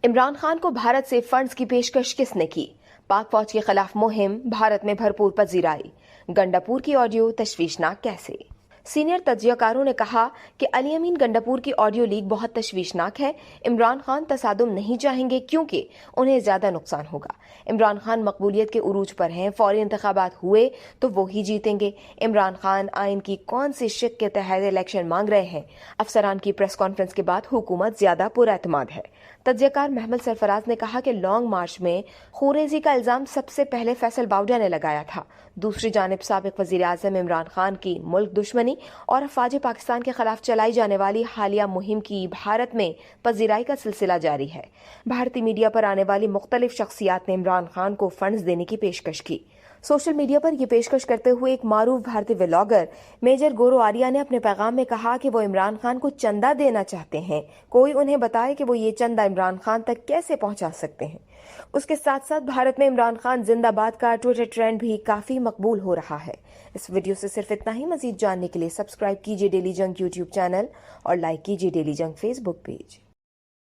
عمران خان کو بھارت سے فنڈز کی پیشکش کس نے کی؟ پاک فوج کے خلاف مہم بھارت میں بھرپور پذیرائی، گنڈاپور کی آڈیو تشویشناک کیسے؟ سینئر تجزیہ کاروں نے کہا کہ علی امین گنڈاپور کی آڈیو لیک بہت تشویشناک ہے۔ عمران خان تصادم نہیں چاہیں گے کیونکہ انہیں زیادہ نقصان ہوگا۔ عمران خان مقبولیت کے عروج پر ہیں، فوری انتخابات ہوئے تو وہی جیتیں گے۔ عمران خان آئین کی کون سی شق کے تحت الیکشن مانگ رہے ہیں؟ افسران کی پریس کانفرنس کے بعد حکومت زیادہ پر اعتماد ہے۔ تجزیہ کار محمد سرفراز نے کہا کہ لانگ مارچ میں خوریزی کا الزام سب سے پہلے فیصل باوڈا نے لگایا تھا۔ دوسری جانب سابق وزیر اعظم عمران خان کی ملک دشمنی اور افواج پاکستان کے خلاف چلائی جانے والی حالیہ مہم کی بھارت میں پذیرائی کا سلسلہ جاری ہے۔ بھارتی میڈیا پر آنے والی مختلف شخصیات نے عمران خان کو فنڈز دینے کی پیشکش کی۔ سوشل میڈیا پر یہ پیشکش کرتے ہوئے ایک معروف بھارتی ولاگر میجر گورو آریہ نے اپنے پیغام میں کہا کہ وہ عمران خان کو چندہ دینا چاہتے ہیں، کوئی انہیں بتائے کہ وہ یہ چندہ عمران خان تک کیسے پہنچا سکتے ہیں۔ اس کے ساتھ ساتھ بھارت میں عمران خان زندہ باد کا ٹویٹر ٹرینڈ بھی کافی مقبول ہو رہا ہے۔ اس ویڈیو سے صرف اتنا ہی، مزید جاننے کے لیے سبسکرائب کیجیے ڈیلی جنگ یوٹیوب چینل اور لائک کیجیے ڈیلی جنگ فیس بک پیج۔